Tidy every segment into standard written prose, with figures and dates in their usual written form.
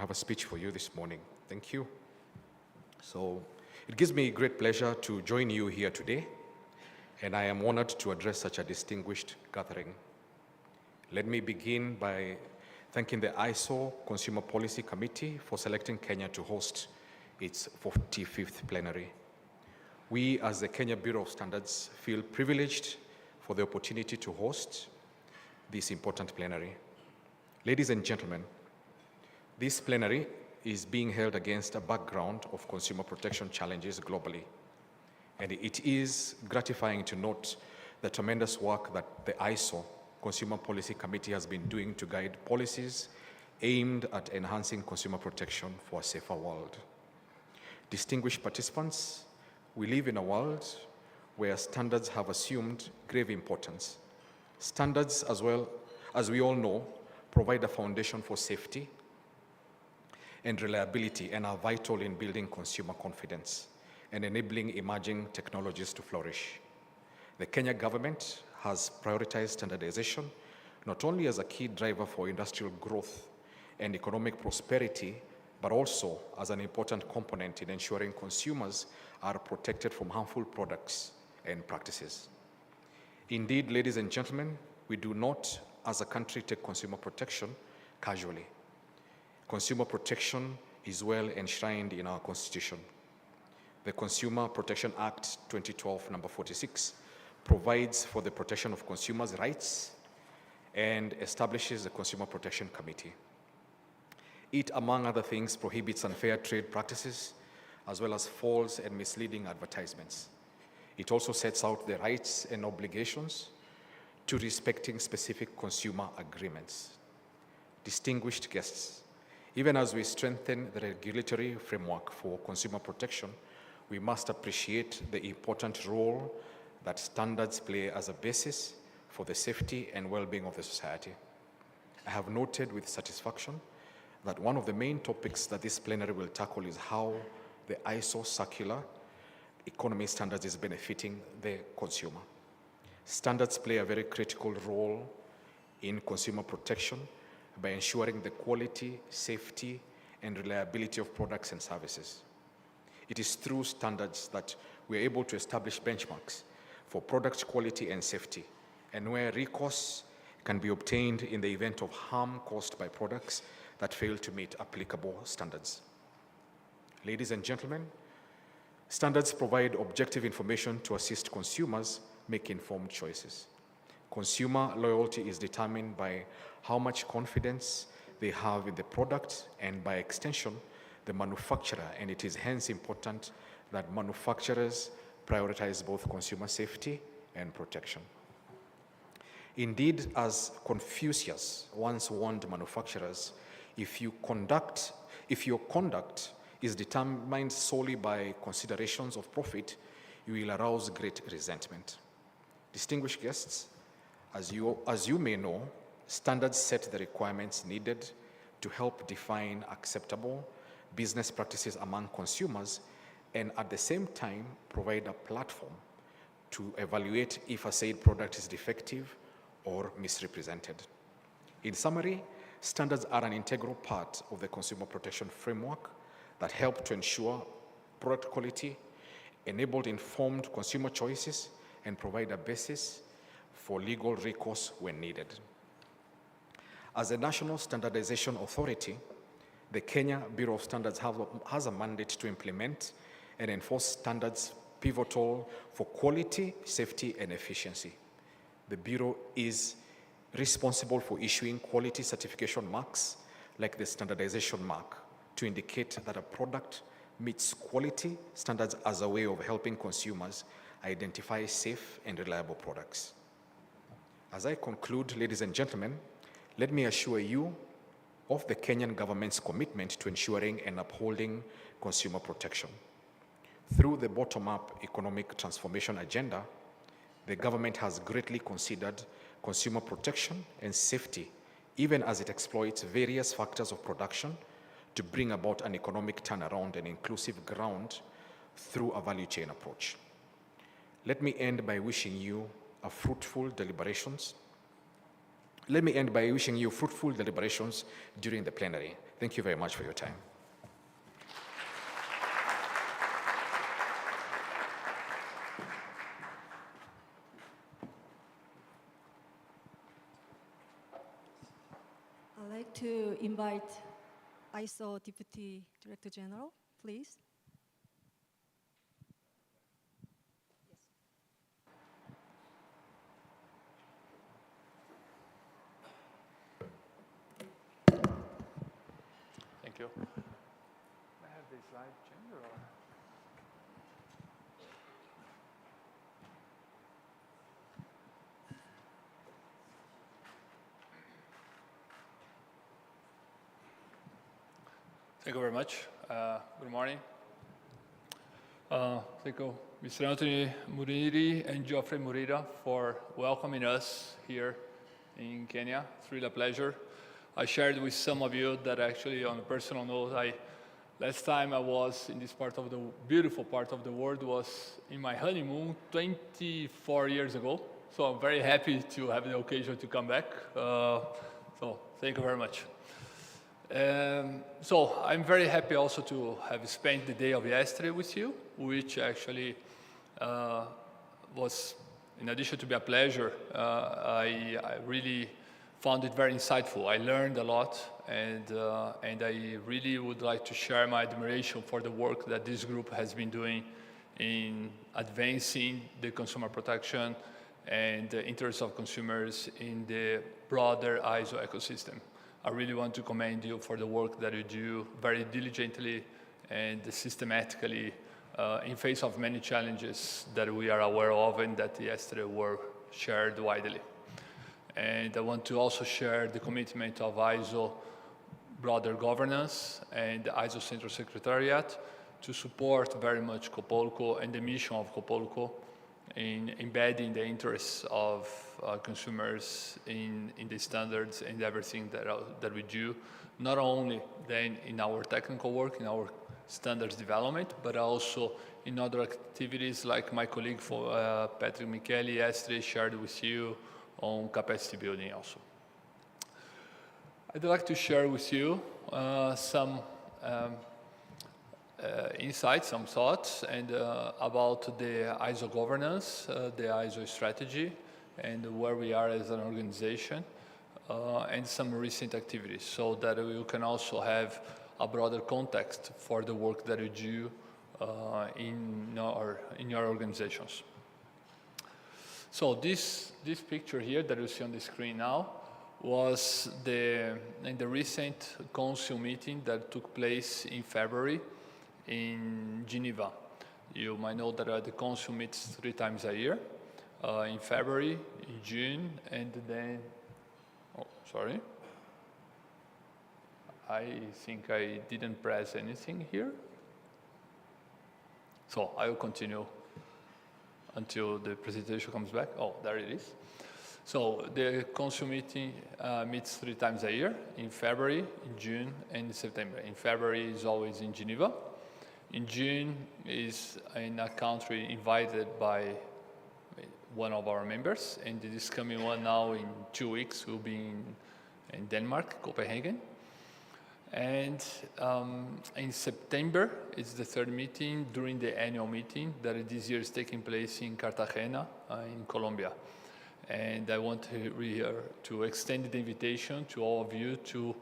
have a speech for you this morning. Thank you. So it gives me great pleasure to join you here today, and I am honored to address such a distinguished gathering. Let me begin by thanking the ISO Consumer Policy Committee for selecting Kenya to host its 45th plenary. We, as the Kenya Bureau of Standards, feel privileged for the opportunity to host this important plenary. Ladies and gentlemen, this plenary is being held against a background of consumer protection challenges globally. And it is gratifying to note the tremendous work that the ISO Consumer Policy Committee has been doing to guide policies aimed at enhancing consumer protection for a safer world. Distinguished participants, we live in a world where standards have assumed grave importance. Standards, as well as we all know, provide a foundation for safety and reliability and are vital in building consumer confidence and enabling emerging technologies to flourish. The Kenya government has prioritized standardization not only as a key driver for industrial growth and economic prosperity, but also as an important component in ensuring consumers are protected from harmful products and practices. Indeed, ladies and gentlemen, we do not, as a country, take consumer protection casually. Consumer protection is well enshrined in our Constitution. The Consumer Protection Act 2012, number 46, provides for the protection of consumers' rights and establishes the Consumer Protection Committee. It, among other things, prohibits unfair trade practices as well as false and misleading advertisements. It also sets out the rights and obligations to respecting specific consumer agreements. Distinguished guests, even as we strengthen the regulatory framework for consumer protection, we must appreciate the important role that standards play as a basis for the safety and well-being of the society. I have noted with satisfaction that one of the main topics that this plenary will tackle is how the ISO circular economy standards is benefiting the consumer. Standards play a very critical role in consumer protection by ensuring the quality, safety, and reliability of products and services. It is through standards that we are able to establish benchmarks for product quality and safety, and where recourse can be obtained in the event of harm caused by products that fail to meet applicable standards. Ladies and gentlemen, standards provide objective information to assist consumers make informed choices. Consumer loyalty is determined by how much confidence they have in the product and, by extension, the manufacturer, and it is hence important that manufacturers prioritize both consumer safety and protection. Indeed, as Confucius once warned manufacturers, if your conduct is determined solely by considerations of profit, you will arouse great resentment. Distinguished guests, as you may know, standards set the requirements needed to help define acceptable business practices among consumers and at the same time provide a platform to evaluate if a said product is defective or misrepresented. In summary, standards are an integral part of the consumer protection framework that help to ensure product quality, enabled informed consumer choices, and provide a basis for legal recourse when needed. As a national standardization authority, the Kenya Bureau of Standards has a mandate to implement and enforce standards pivotal for quality, safety, and efficiency. The Bureau is responsible for issuing quality certification marks like the standardization mark to indicate that a product meets quality standards as a way of helping consumers identify safe and reliable products. As I conclude, ladies and gentlemen, let me assure you of the Kenyan government's commitment to ensuring and upholding consumer protection. Through the bottom-up economic transformation agenda, the government has greatly considered consumer protection and safety, even as it exploits various factors of production to bring about an economic turnaround and inclusive ground through a value chain approach. Let me end by wishing you fruitful deliberations during the plenary. Thank you very much for your time. I'd like to invite ISO Deputy Director General, please. Thank you. May I have the slide change or? Thank you very much. Good morning. Thank you, Mr. Anthony Muriri and Geoffrey Murira for welcoming us here in Kenya. It's really a pleasure. I shared with some of you that actually on a personal note, last time I was in this part of the beautiful part of the world was in my honeymoon 24 years ago. So I'm very happy to have the occasion to come back. So thank you very much. So I'm very happy also to have spent the day of yesterday with you, which actually was, in addition to be a pleasure, I really found it very insightful. I learned a lot, and I really would like to share my admiration for the work that this group has been doing in advancing the consumer protection and the interests of consumers in the broader ISO ecosystem. I really want to commend you for the work that you do very diligently and systematically in face of many challenges that we are aware of and that yesterday were shared widely. And I want to also share the commitment of ISO broader governance and the ISO Central Secretariat to support very much COPOLCO and the mission of COPOLCO in embedding the interests of consumers in the standards and everything that we do, not only then in our technical work, in our standards development, but also in other activities like my colleague Patrick Michele yesterday shared with you on capacity building also. I'd like to share with you some insights, some thoughts, and about the ISO governance, the ISO strategy, and where we are as an organization, and some recent activities, so that you can also have a broader context for the work that you do in your organizations. So this picture here that you see on the screen now was in the recent council meeting that took place in February in Geneva. You might know that the council meets 3 times a year, in February, in June, and then, sorry. I think I didn't press anything here. So I will continue until the presentation comes back. Oh, there it is. So the council meeting meets 3 times a year, in February, in June, and in September. In February is always in Geneva. In June is in a country invited by one of our members, and this coming one now in 2 weeks will be in Denmark, Copenhagen. And in September, it's the 3rd meeting during the annual meeting that this year is taking place in Cartagena, in Colombia. And I want to extend the invitation to all of you to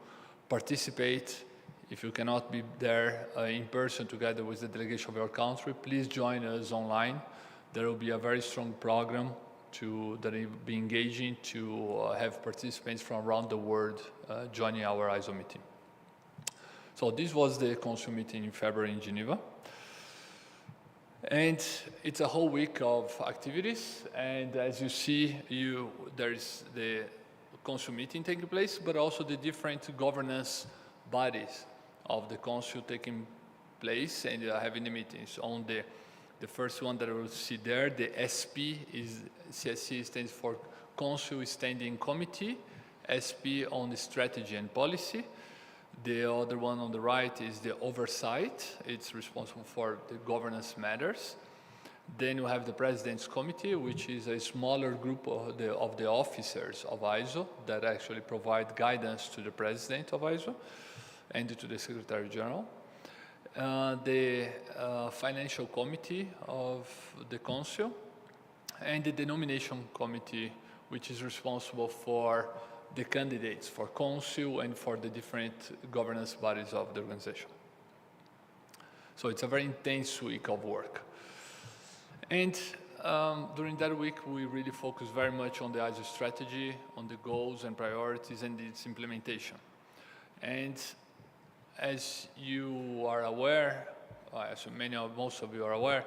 participate. If you cannot be there in person together with the delegation of your country, please join us online. There will be a very strong program that will be engaging to have participants from around the world joining our ISO meeting. So this was the council meeting in February in Geneva. And it's a whole week of activities. And as you see, there is the council meeting taking place, but also the different governance bodies of the council taking place and having the meetings. On the first one that we will see there, the SP is CSC stands for Council Standing Committee, SP on the strategy and policy. The other one on the right is the oversight. It's responsible for the governance matters. Then you have the President's Committee, which is a smaller group of the officers of ISO that actually provide guidance to the President of ISO. and to the Secretary General. The Financial Committee of the Council, and the Nomination Committee, which is responsible for the candidates for Council and for the different governance bodies of the organization. So it's a very intense week of work. And during that week, we really focused very much on the ISO strategy, on the goals and priorities and its implementation. And as you are aware, as most of you are aware,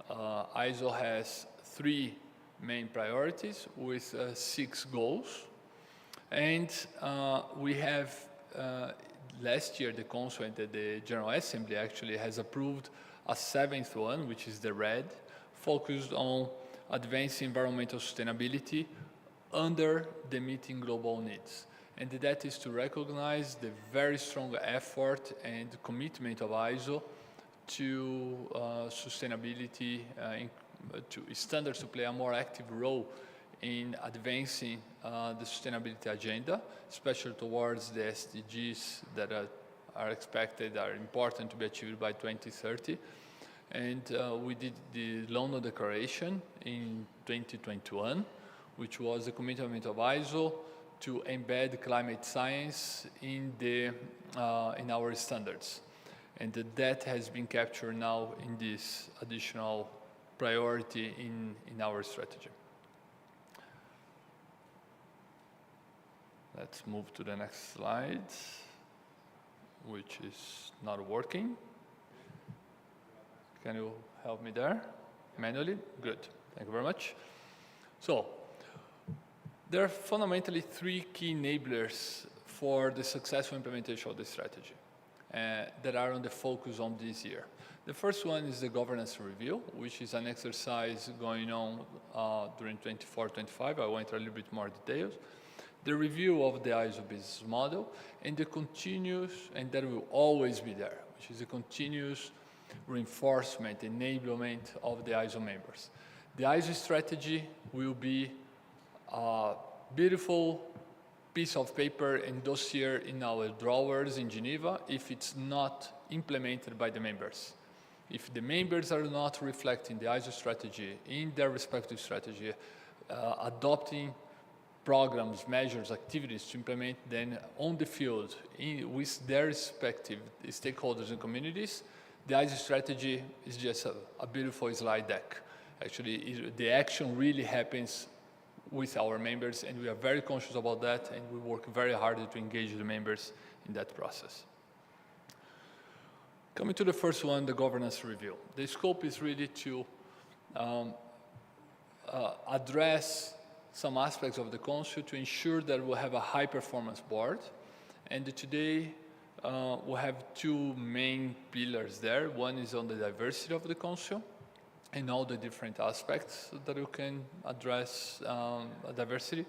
ISO has 3 main priorities with 6 goals. And we have, last year, the Council and the General Assembly actually has approved a 7th one, which is the red, focused on advancing environmental sustainability under the meeting global needs. And that is to recognize the very strong effort and commitment of ISO to sustainability, to standards to play a more active role in advancing the sustainability agenda, especially towards the SDGs that are expected, are important to be achieved by 2030. And we did the London Declaration in 2021, which was a commitment of ISO to embed climate science in our standards. And that has been captured now in this additional priority in our strategy. Let's move to the next slide, which is not working. Can you help me there manually? Good, thank you very much. So, there are fundamentally 3 key enablers for the successful implementation of the strategy that are on the focus on this year. The first one is the governance review, which is an exercise going on during 24-25. I went a little bit more details. The review of the ISO business model, and the continuous, and that will always be there, which is a continuous reinforcement, enablement of the ISO members. The ISO strategy will be a beautiful piece of paper and dossier in our drawers in Geneva if it's not implemented by the members. If the members are not reflecting the ISO strategy in their respective strategy, adopting programs, measures, activities to implement them on the field with their respective stakeholders and communities, the ISO strategy is just a beautiful slide deck. Actually, the action really happens with our members, and we are very conscious about that, and we work very hard to engage the members in that process. Coming to the first one, the governance review. The scope is really to address some aspects of the Council to ensure that we'll have a high-performance board. And today, we have 2 main pillars there. One is on the diversity of the Council and all the different aspects that you can address diversity.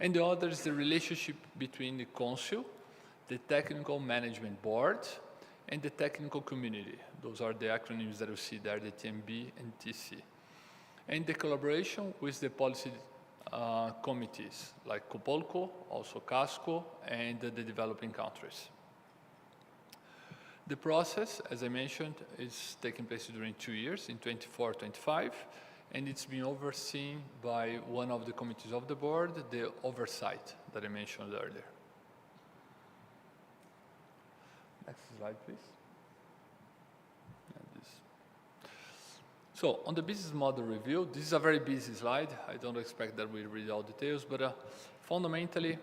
And the other is the relationship between the Council, the Technical Management Board, and the technical community. Those are the acronyms that you see there, the TMB and TC. And the collaboration with the policy committees, like COPOLCO, also CASCO, and the developing countries. The process, as I mentioned, is taking place during 2 years, in 24-25, and it's been overseen by one of the committees of the board, the oversight that I mentioned earlier. Next slide, please. So, on the business model review, this is a very busy slide. I don't expect that we read all details, but fundamentally,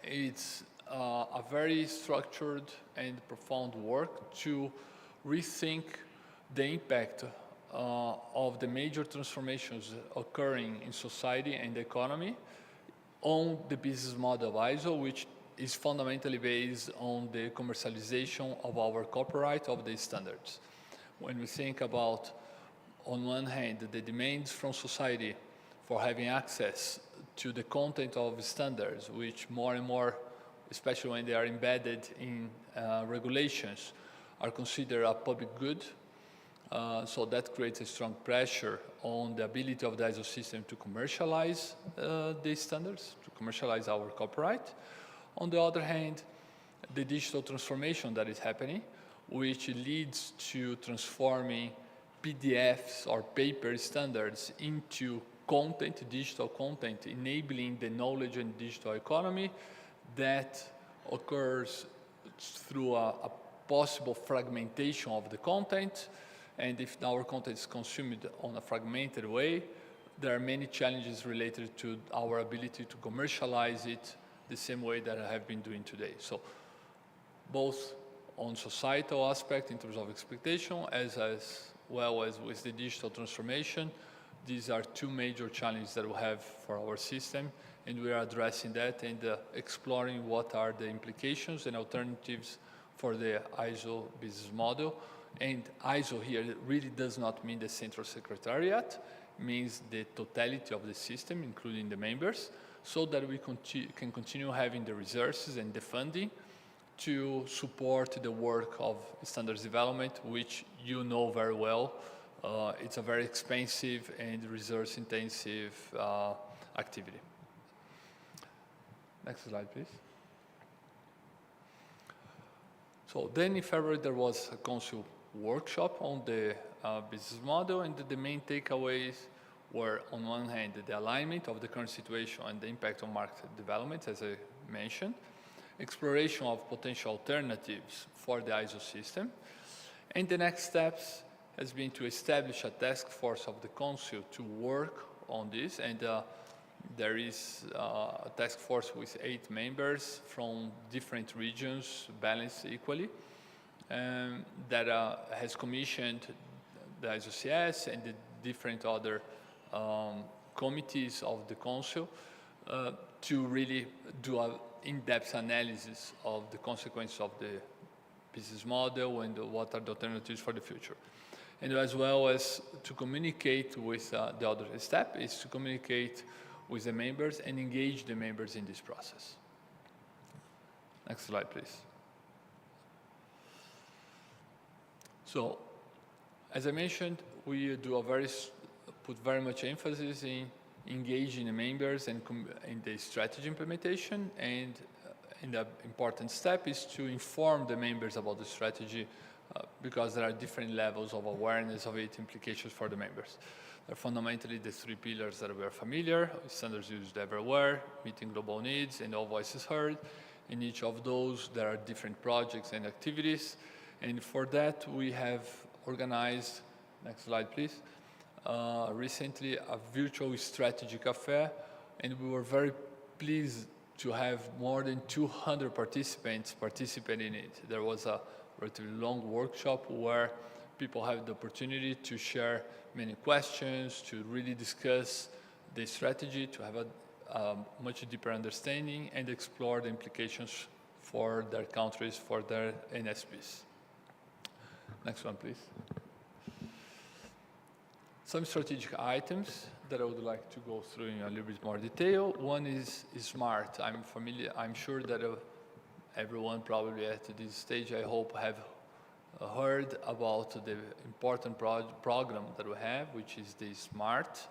it's a very structured and profound work to rethink the impact of the major transformations occurring in society and the economy on the business model of ISO, which is fundamentally based on the commercialization of our copyright of the standards. When we think about, on one hand, the demands from society for having access to the content of standards, which more and more, especially when they are embedded in regulations, are considered a public good. So that creates a strong pressure on the ability of the ISO system to commercialize these standards, to commercialize our copyright. On the other hand, the digital transformation that is happening, which leads to transforming PDFs or paper standards into content, digital content, enabling the knowledge and digital economy that occurs through a possible fragmentation of the content. And if our content is consumed on a fragmented way, there are many challenges related to our ability to commercialize it the same way that I have been doing today. So both on societal aspect in terms of expectation, as well as with the digital transformation, these are two major challenges that we have for our system, and we are addressing that and exploring what are the implications and alternatives for the ISO business model. And ISO here really does not mean the central secretariat, it means the totality of the system, including the members, so that we can continue having the resources and the funding to support the work of standards development, which you know very well. It's a very expensive and resource-intensive activity. Next slide, please. So then in February, there was a council workshop on the business model, and the main takeaways were, on one hand, the alignment of the current situation and the impact on market development, as I mentioned, exploration of potential alternatives for the ISO system, and the next steps has been to establish a task force of the council to work on this, and there is a task force with 8 members from different regions, balanced equally, that has commissioned the ISOCS and the different other committees of the council to really do an in-depth analysis of the consequences of the business model and what are the alternatives for the future. And as well as to communicate with the other step is to communicate with the members and engage the members in this process. Next slide, please. So, as I mentioned, we do put very much emphasis in engaging the members and in the strategy implementation, and the important step is to inform the members about the strategy because there are different levels of awareness of its implications for the members. They're fundamentally the 3 pillars that we are familiar: standards used everywhere, meeting global needs, and all voices heard. In each of those, there are different projects and activities, and for that we have organized, next slide please, recently a virtual strategy cafe, and we were very pleased to have more than 200 participants participate in it. There was a relatively long workshop where people have the opportunity to share many questions, to really discuss the strategy, to have a much deeper understanding and explore the implications for their countries, for their NSPs. Next one, please. Some strategic items that I would like to go through in a little bit more detail. One is SMART. I'm sure that everyone probably at this stage, I hope, have heard about the important program that we have, which is the SMART,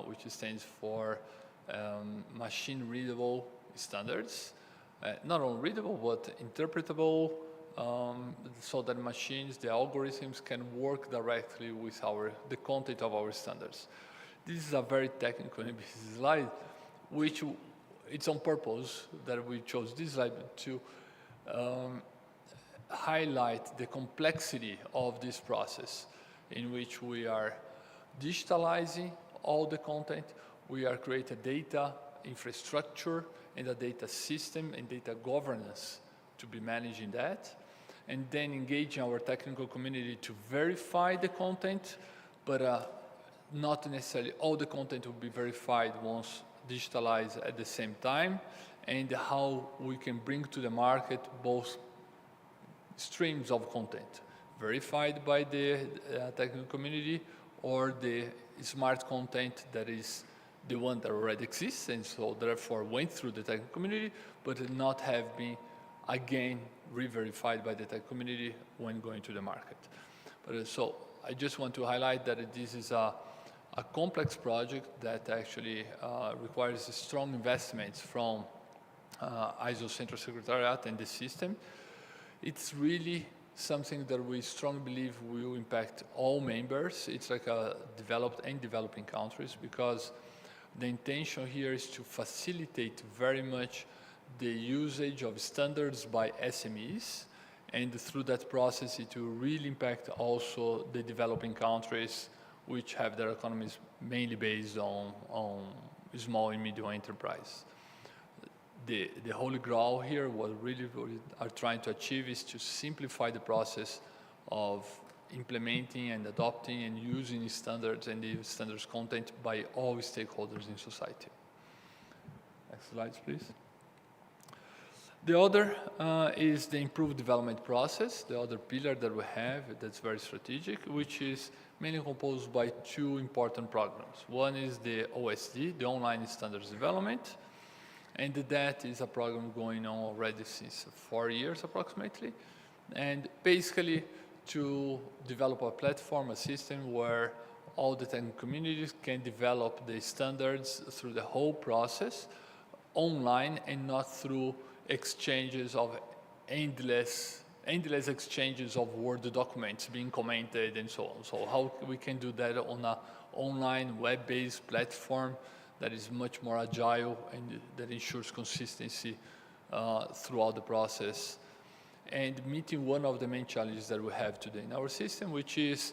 which stands for machine readable standards. Not only readable, but interpretable, so that machines, the algorithms, can work directly with the content of our standards. This is a very technical and busy slide, which it's on purpose that we chose this slide to highlight the complexity of this process in which we are digitalizing all the content. We are creating data infrastructure and a data system and data governance to be managing that, and then engaging our technical community to verify the content, but not necessarily all the content will be verified once digitalized at the same time, and how we can bring to the market both streams of content, verified by the technical community, or the smart content that is the one that already exists, and so therefore went through the technical community, but not have been again re-verified by the tech community when going to the market. But so I just want to highlight that this is a complex project that actually requires strong investments from ISO Central Secretariat and the system. It's really something that we strongly believe will impact all members. It's like a developed and developing countries, because the intention here is to facilitate very much the usage of standards by SMEs, and through that process it will really impact also the developing countries, which have their economies mainly based on small and medium enterprise. The holy grail here, what really we are trying to achieve, is to simplify the process of implementing and adopting and using standards and the standards content by all stakeholders in society. Next slides, please. The other is the improved development process, the other pillar that we have that's very strategic, which is mainly composed by two important programs. One is the OSD, the Online Standards Development, and that is a program going on already since 4 years approximately, and basically to develop a platform, a system where all the technical communities can develop the standards through the whole process online and not through exchanges of endless exchanges of Word documents being commented and so on. So how we can do that on an online web-based platform that is much more agile and that ensures consistency throughout the process, and meeting one of the main challenges that we have today in our system, which is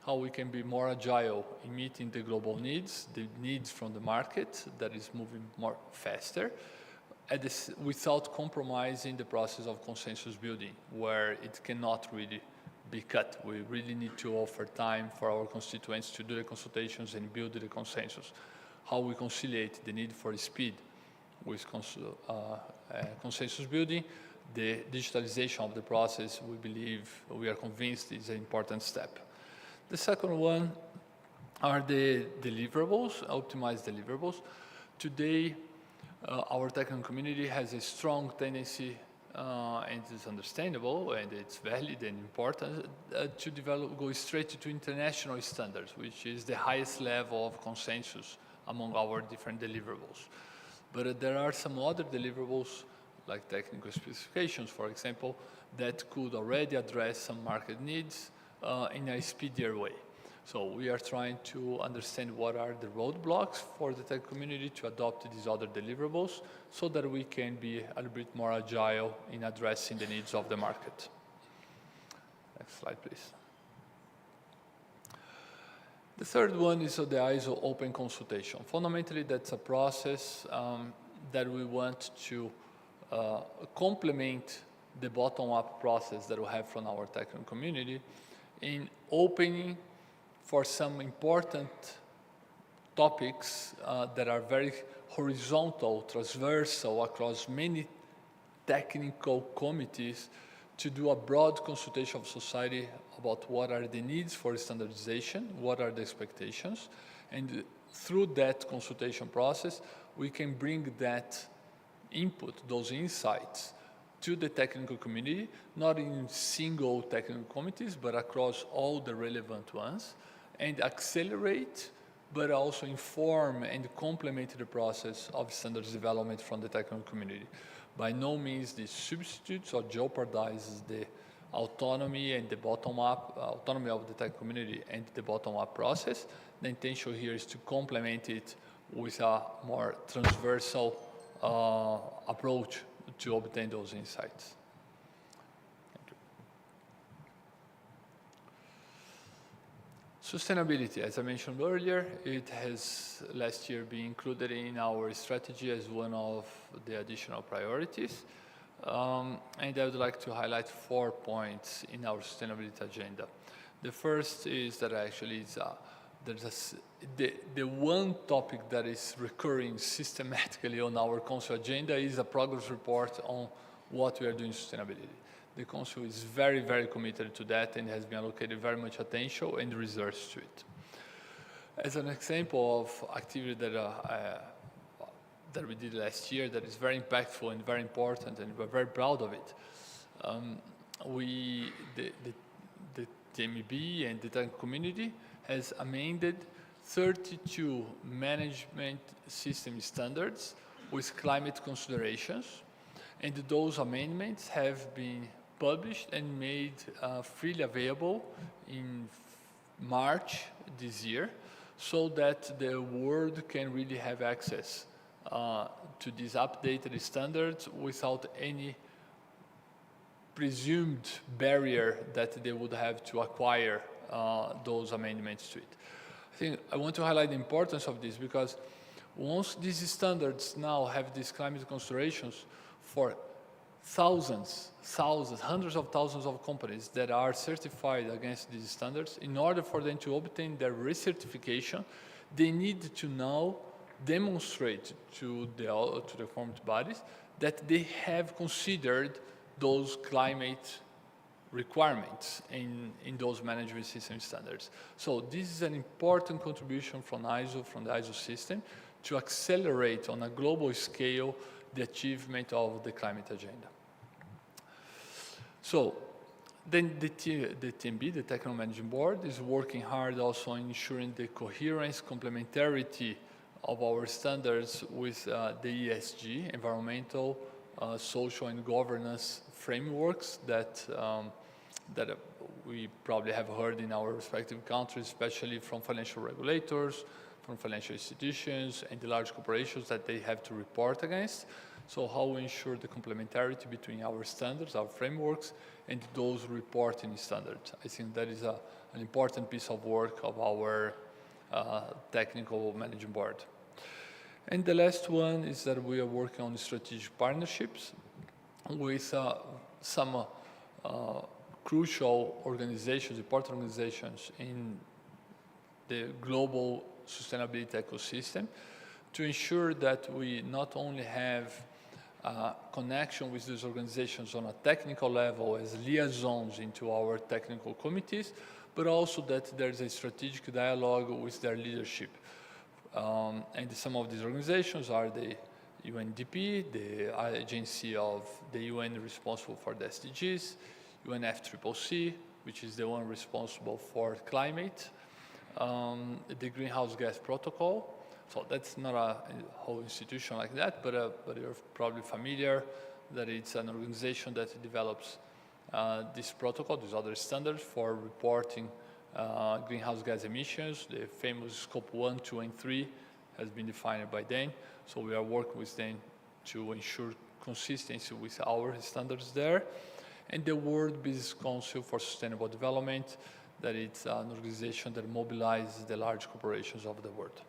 how we can be more agile in meeting the global needs, the needs from the market that is moving more faster, without compromising the process of consensus building, where it cannot really be cut. We really need to offer time for our constituents to do the consultations and build the consensus. How we conciliate the need for speed with consensus building, the digitalization of the process, we are convinced is an important step. The second one are the deliverables, optimized deliverables. Today, our technical community has a strong tendency, and it's understandable and it's valid and important, to go straight to international standards, which is the highest level of consensus among our different deliverables. But there are some other deliverables, like technical specifications, for example, that could already address some market needs in a speedier way. So we are trying to understand what are the roadblocks for the tech community to adopt these other deliverables so that we can be a little bit more agile in addressing the needs of the market. Next slide, please. The third one is the ISO open consultation. Fundamentally, that's a process that we want to complement the bottom-up process that we have from our technical community in opening for some important topics that are very horizontal, transversal across many technical committees, to do a broad consultation of society about what are the needs for standardization, what are the expectations, and through that consultation process, we can bring that input, those insights, to the technical community, not in single technical committees, but across all the relevant ones, and accelerate, but also inform and complement the process of standards development from the technical community. By no means this substitutes or jeopardizes the autonomy and the bottom-up, autonomy of the tech community and the bottom-up process. The intention here is to complement it with a more transversal approach to obtain those insights. Thank you. Sustainability, as I mentioned earlier, it has last year been included in our strategy as one of the additional priorities. And I would like to highlight 4 points in our sustainability agenda. The first is that actually the one topic that is recurring systematically on our Council agenda is a progress report on what we are doing in sustainability. The Council is very, very committed to that and has been allocated very much attention and research to it. As an example of activity that we did last year that is very impactful and very important, and we're very proud of it, the TMB and the technical community has amended 32 management system standards with climate considerations, And those amendments have been published and made freely available in March this year, so that the world can really have access to these updated standards without any presumed barrier that they would have to acquire those amendments to it. I think I want to highlight the importance of this because once these standards now have these climate considerations for thousands, hundreds of thousands of companies that are certified against these standards, in order for them to obtain their recertification, they need to now demonstrate to the formed bodies that they have considered those climate requirements in those management system standards. So this is an important contribution from ISO, from the ISO system, to accelerate on a global scale the achievement of the climate agenda. So then the TMB, the Technical Management Board, is working hard also on ensuring the coherence, complementarity of our standards with the ESG, environmental, social and governance frameworks that we probably have heard in our respective countries, especially from financial regulators, from financial institutions, and the large corporations that they have to report against. So how we ensure the complementarity between our standards, our frameworks, and those reporting standards. I think that is an important piece of work of our Technical Management Board. And the last one is that we are working on strategic partnerships with some crucial organizations, important organizations in the global sustainability ecosystem to ensure that we not only have connection with these organizations on a technical level as liaisons into our technical committees, but also that there's a strategic dialogue with their leadership. And some of these organizations are the UNDP, the agency of the UN responsible for the SDGs, UNFCCC, which is the one responsible for climate, the Greenhouse Gas Protocol. So that's not a whole institution like that, but you're probably familiar that it's an organization that develops this protocol, these other standards for reporting greenhouse gas emissions. The famous Scope 1, 2, and 3 has been defined by them. So we are working with them to ensure consistency with our standards there. And the World Business Council for Sustainable Development, that it's an organization that mobilizes the large corporations of the world.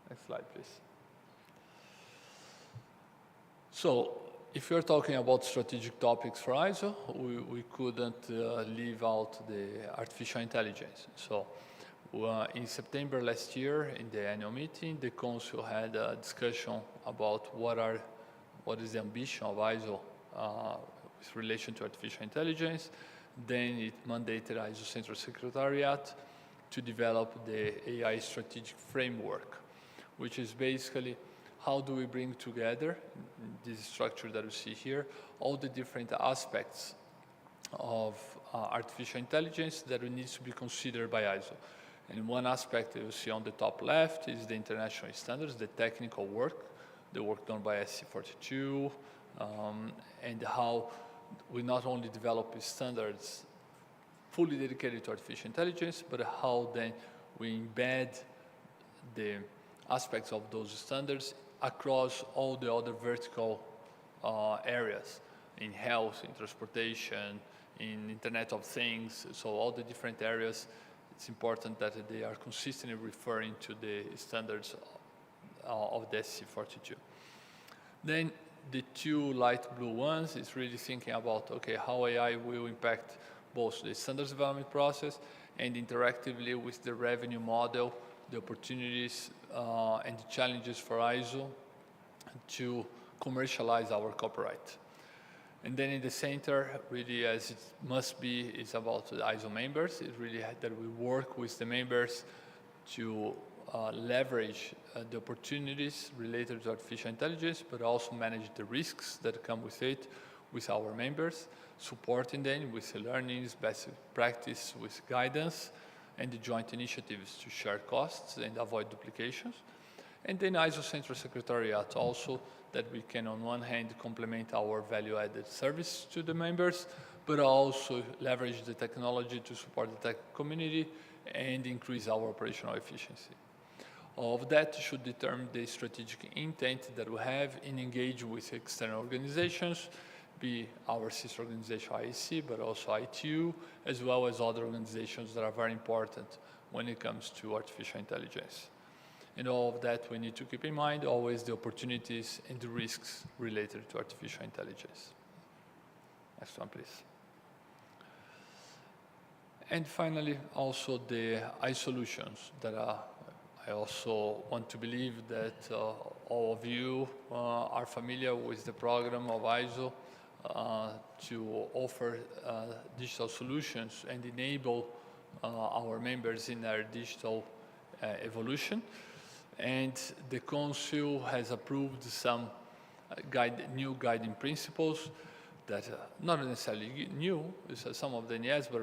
Next slide, please. So if you're talking about strategic topics for ISO, we couldn't leave out the artificial intelligence. So in September last year, in the annual meeting, the Council had a discussion about what is the ambition of ISO with relation to artificial intelligence. Then it mandated ISO Central Secretariat to develop the AI strategic framework, which is basically how do we bring together, this structure that you see here, all the different aspects of artificial intelligence that needs to be considered by ISO. And one aspect that you see on the top left is the international standards, the technical work, the work done by SC42, and how we not only develop standards fully dedicated to artificial intelligence, but how then we embed the aspects of those standards across all the other vertical areas, in health, in transportation, in Internet of Things. So all the different areas, it's important that they are consistently referring to the standards of the SC42. Then the two light blue ones is really thinking about, okay, how AI will impact both the standards development process and interactively with the revenue model, the opportunities and the challenges for ISO to commercialize our copyright. And then in the center, really as it must be, is about the ISO members. It's really that we work with the members to leverage the opportunities related to artificial intelligence, but also manage the risks that come with it with our members, supporting them with learnings, best practice, with guidance, and the joint initiatives to share costs and avoid duplications. And then ISO Central Secretariat also, that we can on one hand complement our value-added service to the members, but also leverage the technology to support the tech community and increase our operational efficiency. All of that should determine the strategic intent that we have in engaging with external organizations, be our sister organization IEC, but also ITU, as well as other organizations that are very important when it comes to artificial intelligence. And all of that we need to keep in mind, always the opportunities and the risks related to artificial intelligence. Next one, please. And finally, also the iSolutions that I also want to believe that all of you are familiar with the program of ISO to offer digital solutions and enable our members in their digital evolution. And the Council has approved some new guiding principles that not necessarily new, some of them yes, but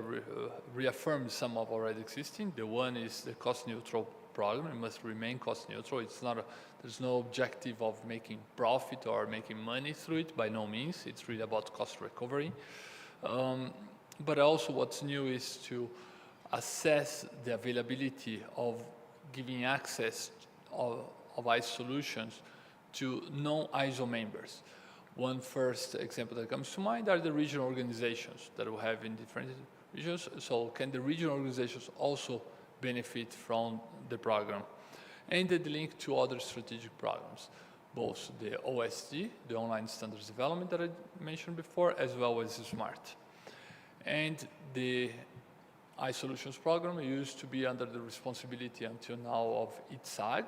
reaffirm some of already existing. The one is the cost-neutral program. It must remain cost-neutral. It's not there's no objective of making profit or making money through it, by no means. It's really about cost recovery. But also what's new is to assess the availability of giving access of ISO solutions to non-ISO members. One first example that comes to mind are the regional organizations that we have in different regions. So can the regional organizations also benefit from the program? And the link to other strategic programs, both the OSD, the Online Standards Development that I mentioned before, as well as SMART. And the iSolutions program used to be under the responsibility until now of ITSAG,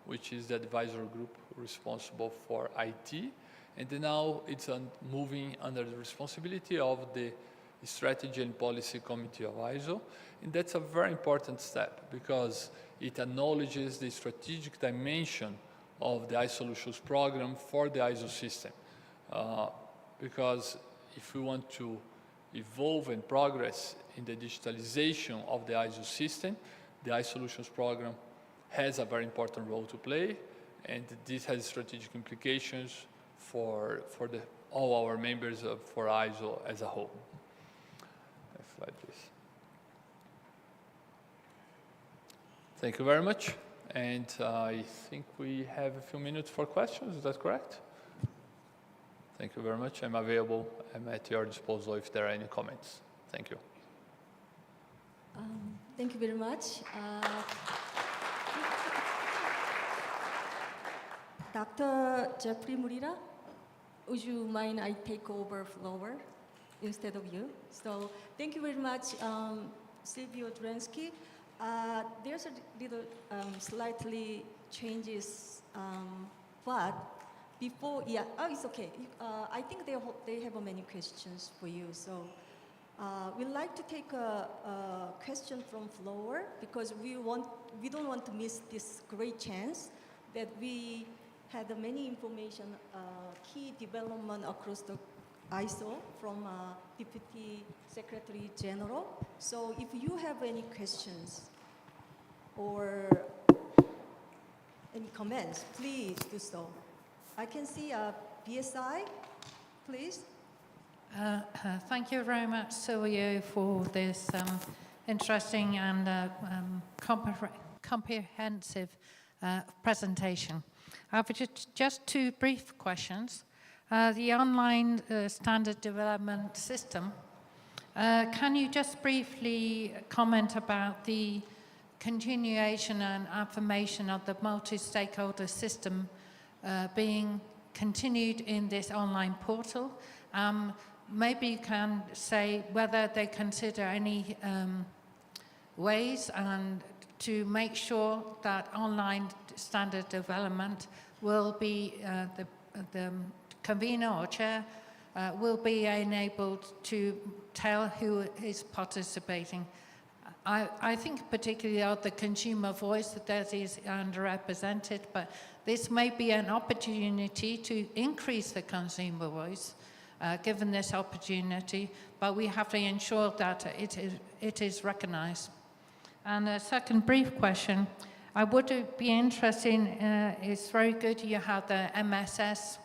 which is the advisory group responsible for IT. And then now it's moving under the responsibility of the Strategy and Policy Committee of ISO. And that's a very important step because it acknowledges the strategic dimension of the iSolutions program for the ISO system. Because if we want to evolve and progress in the digitalization of the ISO system, the iSolutions program has a very important role to play, and this has strategic implications for all our members for ISO as a whole. Next slide, please. Thank you very much, and I think we have a few minutes for questions. Is that correct? Thank you very much. I'm available. I'm at your disposal if there are any comments. Thank you. Thank you very much. Dr. Jeffrey Murira, would you mind I take over floor instead of you? So thank you very much, Silvio Drensky. There's a little slightly changes, but before, it's okay. I think they have many questions for you. So we'd like to take a question from floor because we don't want to miss this great chance that we had many information, key development across the ISO from Deputy Secretary General. So if you have any questions or any comments, please do so. I can see BSI, please. Thank you very much, Silvio, for this interesting and comprehensive presentation. I have just two brief questions. The online standard development system, can you just briefly comment about the continuation and affirmation of the multi-stakeholder system being continued in this online portal? Maybe you can say whether they consider any ways and to make sure that online standard development will be the convener or chair will be enabled to tell who is participating. I think particularly of the consumer voice that is underrepresented, but this may be an opportunity to increase the consumer voice given this opportunity, but we have to ensure that it is recognized. And a second brief question, I would be interested in, it's very good you have the MSS.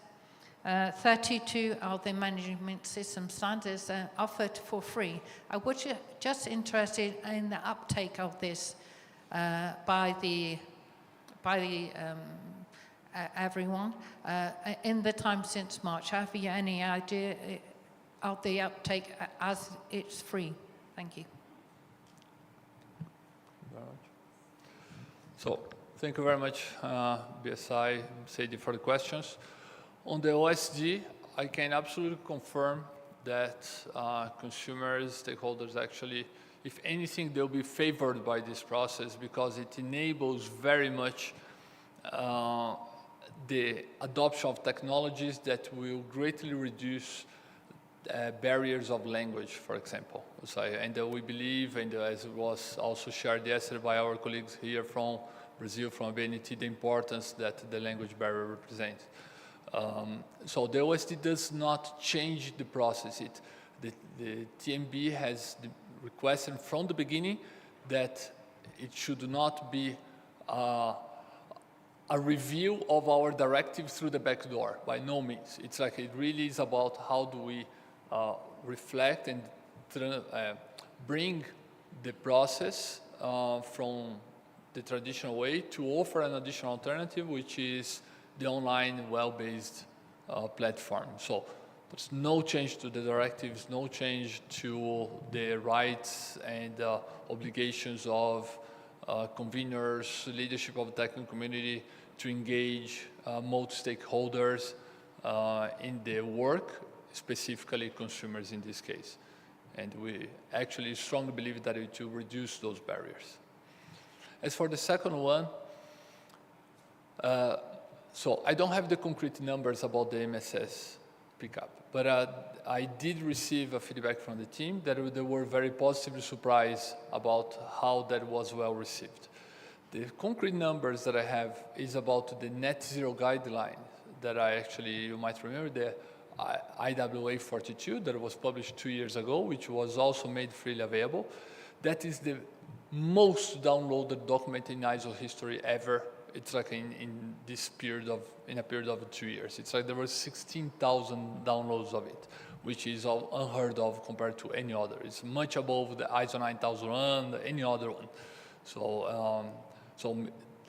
32 of the management system standards offered for free. I was just interested in the uptake of this by everyone in the time since March. Have you any idea of the uptake as it's free? Thank you. So, thank you very much, BSI, Sadie, for the questions. On the OSD, I can absolutely confirm that consumers, stakeholders actually, if anything, they'll be favored by this process because it enables very much the adoption of technologies that will greatly reduce barriers of language, for example. So, and we believe, and as it was also shared yesterday by our colleagues here from Brazil, from BNT, the importance that the language barrier represents. So the OSD does not change the process. The TMB has requested from the beginning that it should not be a review of our directive through the back door, by no means. It's like it really is about how do we reflect and bring the process from the traditional way to offer an additional alternative, which is the online web-based platform. So there's no change to the directives, no change to the rights and obligations of conveners, leadership of the technical community to engage multi-stakeholders in the work, specifically consumers in this case. And we actually strongly believe that it will reduce those barriers. As for the second one, so I don't have the concrete numbers about the MSS pickup, but I did receive a feedback from the team that they were very positively surprised about how that was well received. The concrete numbers that I have is about the net zero guideline that I actually, you might remember, the IWA 42 that was published 2 years ago, which was also made freely available. That is the most downloaded document in ISO history ever. It's like in this period of, in a period of 2 years. It's like there were 16,000 downloads of it, which is unheard of compared to any other. It's much above the ISO 9001, any other one. So,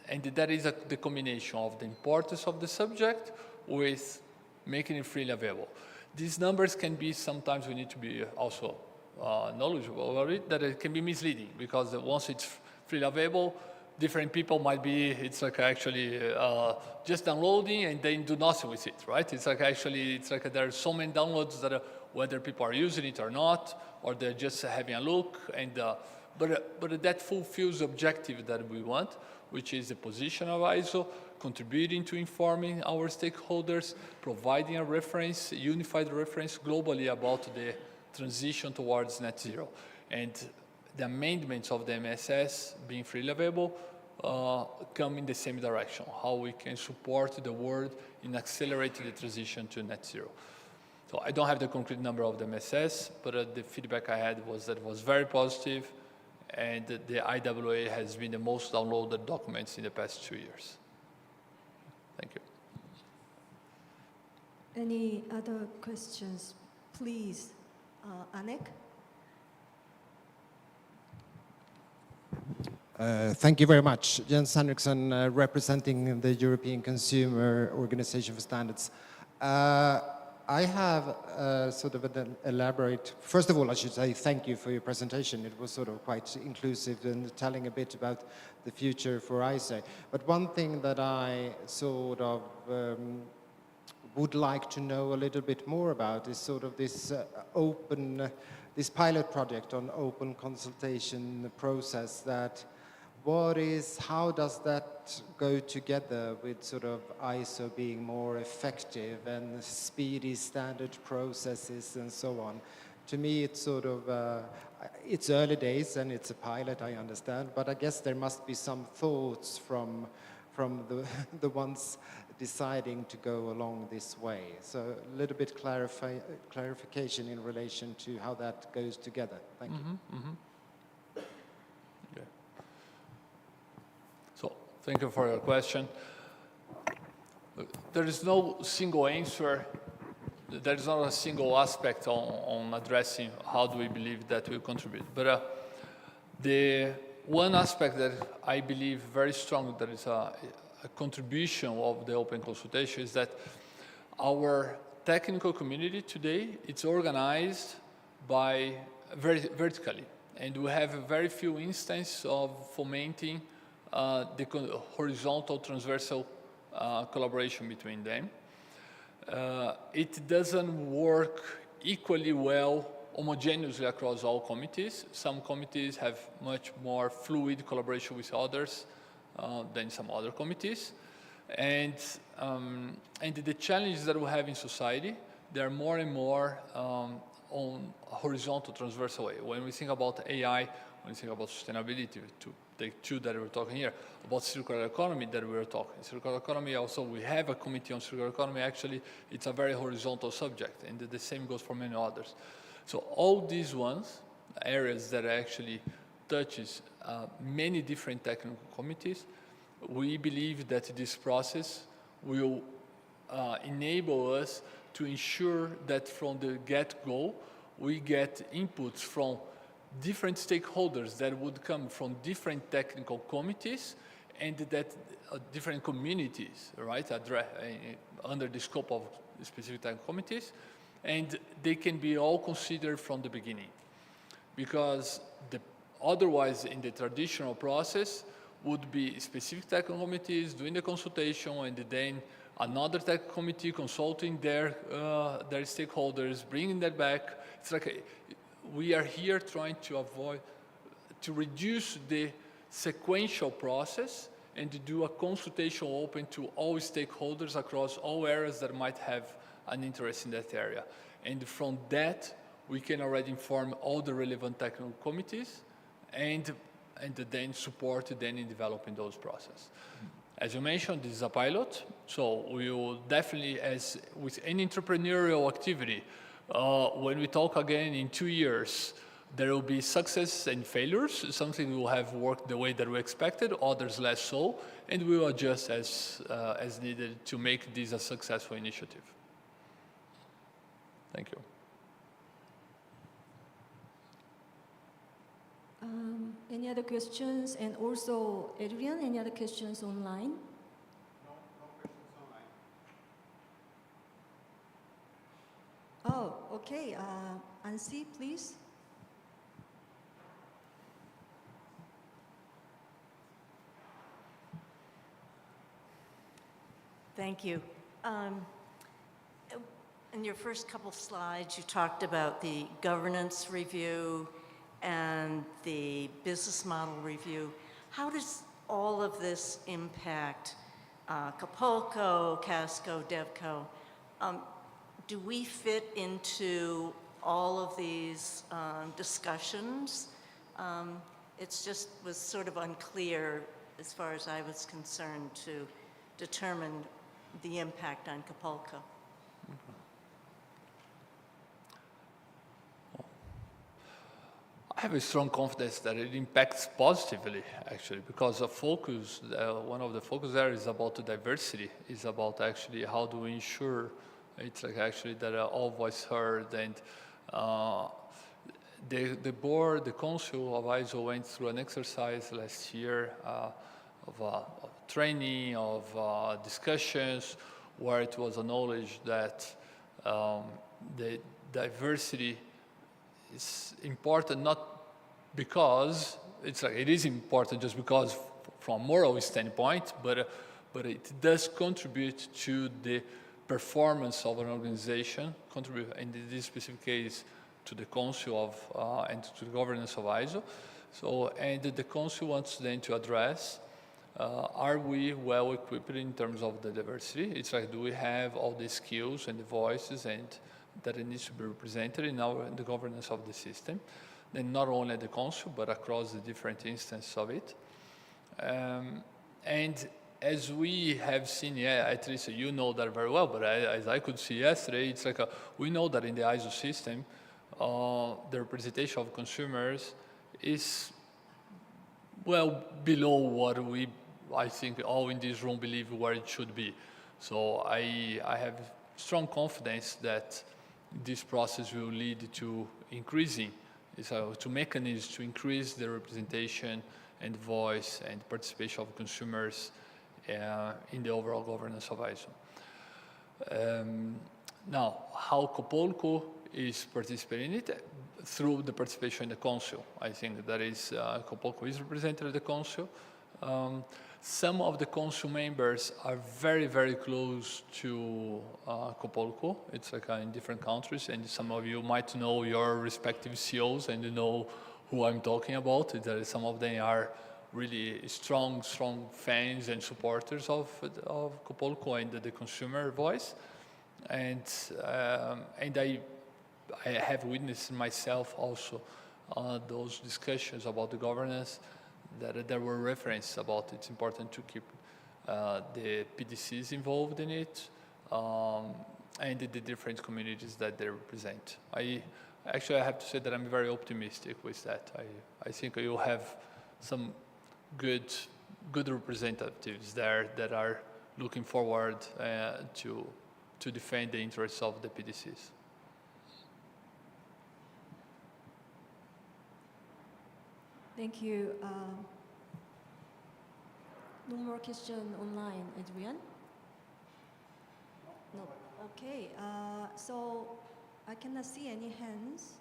and that is the combination of the importance of the subject with making it freely available. These numbers can be, sometimes we need to be also knowledgeable about it, that it can be misleading because once it's freely available, different people might be, it's like actually just downloading and then do nothing with it, right? It's like actually, it's like there are so many downloads that whether people are using it or not, or they're just having a look, and but that fulfills the objective that we want, which is the position of ISO, contributing to informing our stakeholders, providing a reference, unified reference globally about the transition towards net zero. And the amendments of the MSS being freely available come in the same direction, how we can support the world in accelerating the transition to net zero. So I don't have the concrete number of the MSS, but the feedback I had was that it was very positive, and the IWA has been the most downloaded documents in the past 2 years. Thank you. Any other questions? Please, Anek. Thank you very much. Jens Henriksson, representing the European Consumer Organization for Standards. I have sort of an elaborate, first of all, I should say thank you for your presentation. It was sort of quite inclusive and telling a bit about the future for ISO. But one thing that I sort of would like to know a little bit more about is sort of this this pilot project on open consultation process that how does that go together with sort of ISO being more effective and speedy standard processes and so on? To me, it's sort of, it's early days and it's a pilot, I understand, but I guess there must be some thoughts from the ones deciding to go along this way. So a little bit clarification in relation to how that goes together. Thank you. So Thank you for your question. There is no single answer. There is not a single aspect on addressing how do we believe that will contribute. But the one aspect that I believe very strong that is a contribution of the open consultation is that our technical community today, it's organized by very vertically. And we have very few instances of fomenting the horizontal transversal collaboration between them. It doesn't work equally well homogeneously across all committees. Some committees have much more fluid collaboration with others than some other committees. And the challenges that we have in society, they are more and more on a horizontal transversal way. When we think about AI, when we think about sustainability, to take two that we're talking here, about circular economy that we're talking. Circular economy also, we have a committee on circular economy. Actually, it's a very horizontal subject, and the same goes for many others. So all these areas that actually touches many different technical committees, we believe that this process will enable us to ensure that from the get-go, we get inputs from different stakeholders that would come from different technical committees and that different communities, right, under the scope of specific technical committees, and they can be all considered from the beginning. Because otherwise, in the traditional process, would be specific technical committees doing the consultation and then another tech committee consulting their stakeholders, bringing that back. It's like we are here trying to reduce the sequential process and to do a consultation open to all stakeholders across all areas that might have an interest in that area. And from that, we can already inform all the relevant technical committees and then support then in developing those processes. As you mentioned, this is a pilot, so we will definitely, as with any entrepreneurial activity, when we talk again in 2 years, there will be success and failures. Something will have worked the way that we expected, others less so, and we will adjust as needed to make this a successful initiative. Thank you. Any other questions? And also, Adrian, any other questions online? No questions online. Oh, okay. Ansi, please. Thank you. In your first couple slides, you talked about the governance review and the business model review. How does all of this impact COPOLCO, CASCO, DevCo? Do we fit into all of these discussions? It's just was sort of unclear as far as I was concerned to determine the impact on COPOLCO. I have a strong confidence that it impacts positively, actually, because the focus, one of the focus there is about the diversity, is about actually how do we ensure it's like actually that all voice heard, and the board, the council of ISO went through an exercise last year of training, of discussions, where it was acknowledged that the diversity is important not because it is important just because from a moral standpoint, but it does contribute to the performance of an organization, contribute in this specific case to the council of and to the governance of ISO. So, and the council wants then to address, are we well equipped in terms of the diversity? It's like, do we have all the skills and the voices and that it needs to be represented in the governance of the system, and not only at the council, but across the different instances of it. And as we have seen, at least you know that very well, but as I could see yesterday, it's like we know that in the ISO system, the representation of consumers is well below what we I think all in this room believe where it should be. So I have strong confidence that this process will lead to increasing, to mechanisms to increase the representation and voice and participation of consumers in the overall governance of ISO. Now, how COPOLCO is participating in it? Through the participation in the Council. I think that is, COPOLCO is represented at the Council. Some of the Council members are very, very close to COPOLCO. It's like in different countries, and some of you might know your respective CEOs and you know who I'm talking about. Some of them are really strong fans and supporters of COPOLCO and the consumer voice. And I have witnessed myself also those discussions about the governance that there were references about it's important to keep the PDCs involved in it and the different communities that they represent. I have to say that I'm very optimistic with that. I think you'll have some good representatives there that are looking forward to defend the interests of the PDCs. Thank you. No more question online, Adrian? No. Okay. So I cannot see any hands.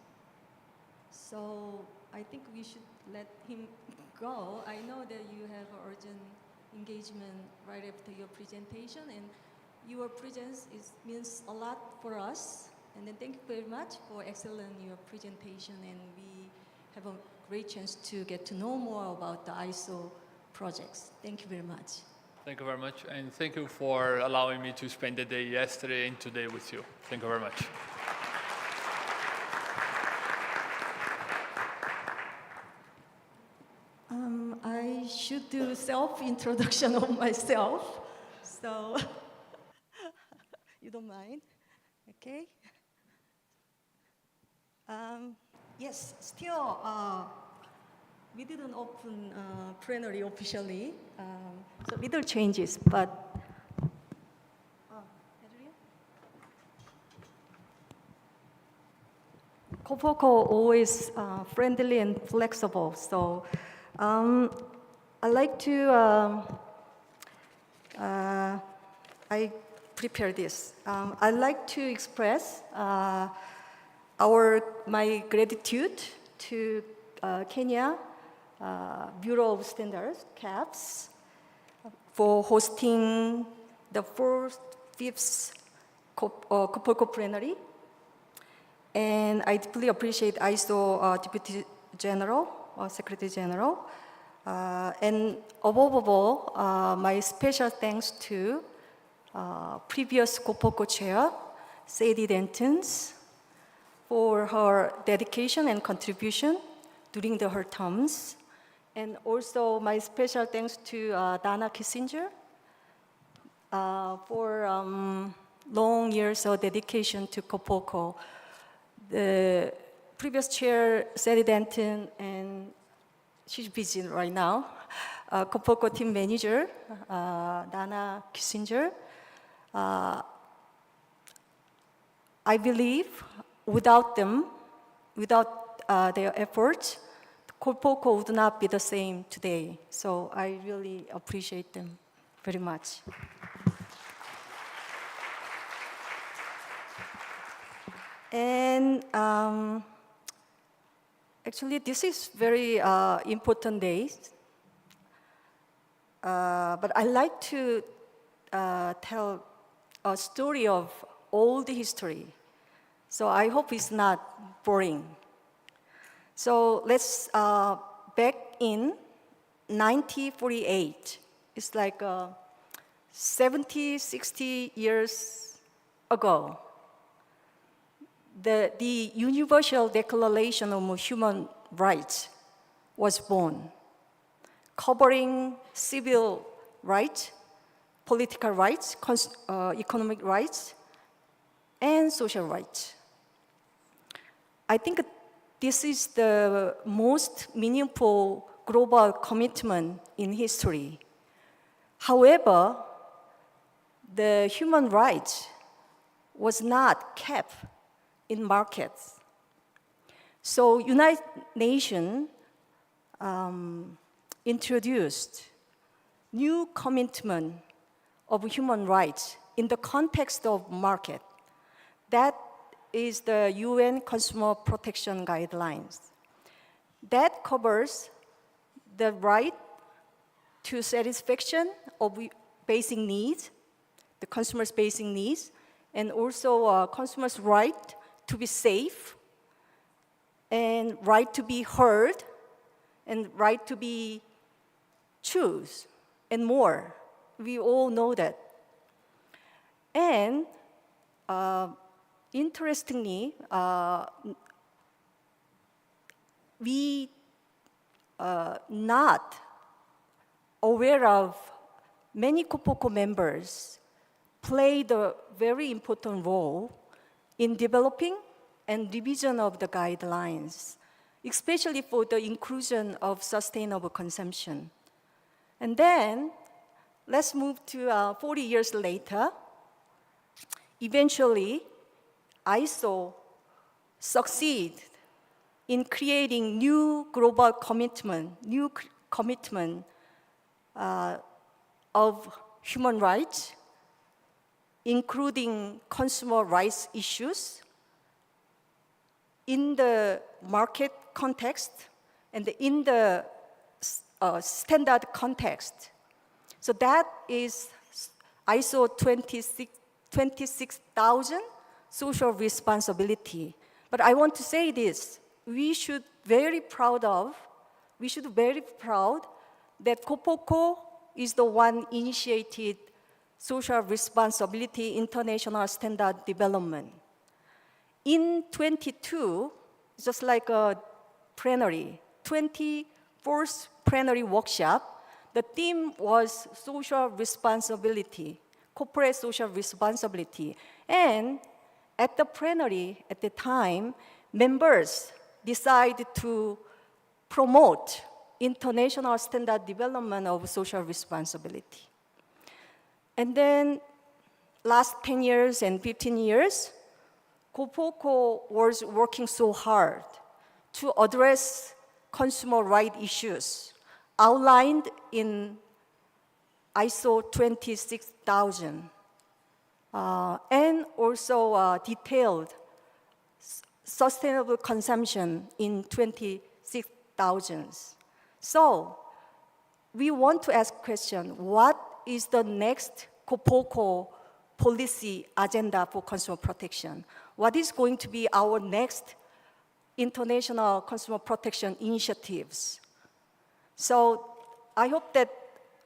So I think we should let him go. I know that you have urgent engagement right after your presentation, and your presence means a lot for us. And then thank you very much for excellent your presentation, and we have a great chance to get to know more about the ISO projects. Thank you very much. Thank you very much, and thank you for allowing me to spend the day yesterday and today with you. Thank you very much. I should do self-introduction of myself, so you don't mind, okay? Yes, still, we didn't open plenary officially, so little changes, but COPOLCO always friendly and flexible, so I like to, I prepare this. I like to express my gratitude to Kenya Bureau of Standards, CAPS, for hosting the 5th COPOLCO plenary. And I deeply appreciate ISO Deputy General, Secretary General. And above all, my special thanks to previous COPOLCO chair, Sadie Dentons, for her dedication and contribution during her terms. And also my special thanks to Dana Kissinger for long years of dedication to COPOLCO. The previous chair, Sadie Denton, and she's busy right now, COPOLCO team manager, Dana Kissinger. I believe without them, without their efforts, COPOLCO would not be the same today. So I really appreciate them very much. And actually, this is very important day. But I like to tell a story of old history. So I hope it's not boring. So let's back in 1948. It's like 70, 60 years ago. The Universal Declaration of Human Rights was born, covering civil rights, political rights, economic rights, and social rights. I think this is the most meaningful global commitment in history. However, the human rights was not kept in markets. So United Nations introduced new commitment of human rights in the context of market. That is the UN Consumer Protection Guidelines. That covers the right to satisfaction of basic needs, the consumer's basic needs, and also consumer's right to be safe, and right to be heard, and right to be choose, and more. We all know that. And interestingly, we not aware of many COPOLCO members played a very important role in developing and revision of the guidelines, especially for the inclusion of sustainable consumption. And then, let's move to 40 years later. Eventually, ISO succeed in creating new global commitment, of human rights, including consumer rights issues in the market context and in the standard context. So that is ISO 26000 social responsibility. But I want to say this, we should be very proud that COPOLCO is the one initiated social responsibility international standard development. In 22, just like a plenary, 24th plenary workshop, the theme was social responsibility, corporate social responsibility. And at the plenary, at the time, members decided to promote international standard development of social responsibility. And then last 10 years and 15 years, COPOLCO was working so hard to address consumer right issues outlined in ISO 26000 and also detailed sustainable consumption in 26000. So we want to ask question, what is the next COPOLCO policy agenda for consumer protection? What is going to be our next international consumer protection initiatives? So I hope that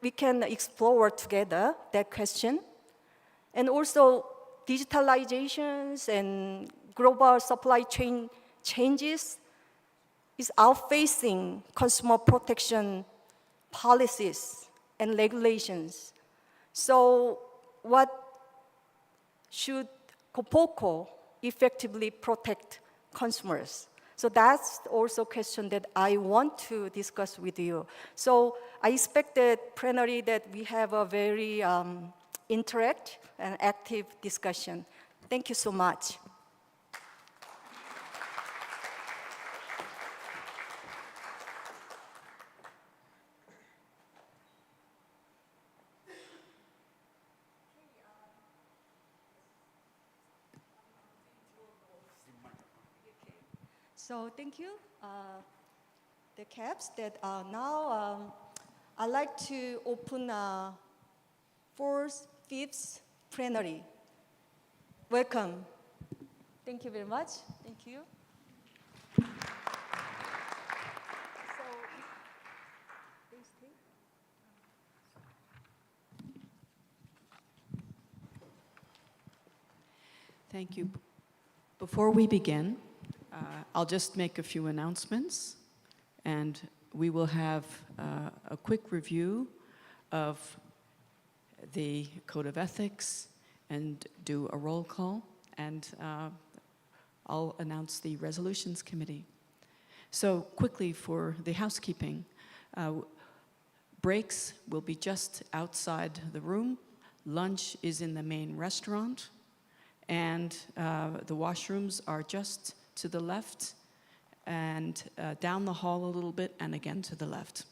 we can explore together that question. And also digitalizations and global supply chain changes is outfacing consumer protection policies and regulations. So what should COPOLCO effectively protect consumers? So that's also a question that I want to discuss with you. So I expect that plenary that we have a very interactive and active discussion. Thank you so much. So thank you, the CAPS, that now I'd like to open 4th, 5th plenary. Welcome. Thank you very much. Thank you. Thank you. Before we begin, I'll just make a few announcements, and we will have a quick review of the Code of Ethics and do a roll call, and I'll announce the Resolutions Committee. So quickly for the housekeeping, Breaks will be just outside the room. Lunch is in the main restaurant. And the washrooms are just to the left and down the hall a little bit and again to the left.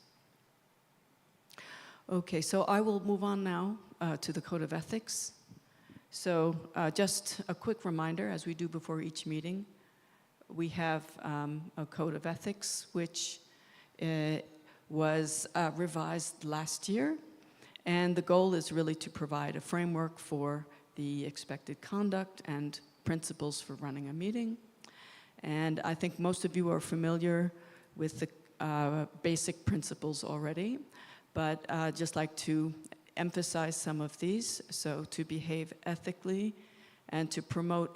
Okay, so I will move on now to the Code of Ethics. So just a quick reminder, as we do before each meeting, we have a Code of Ethics which was revised last year, and the goal is really to provide a framework for the expected conduct and principles for running a meeting. And I think most of you are familiar with the basic principles already, but I'd just like to emphasize some of these. So to behave ethically and to promote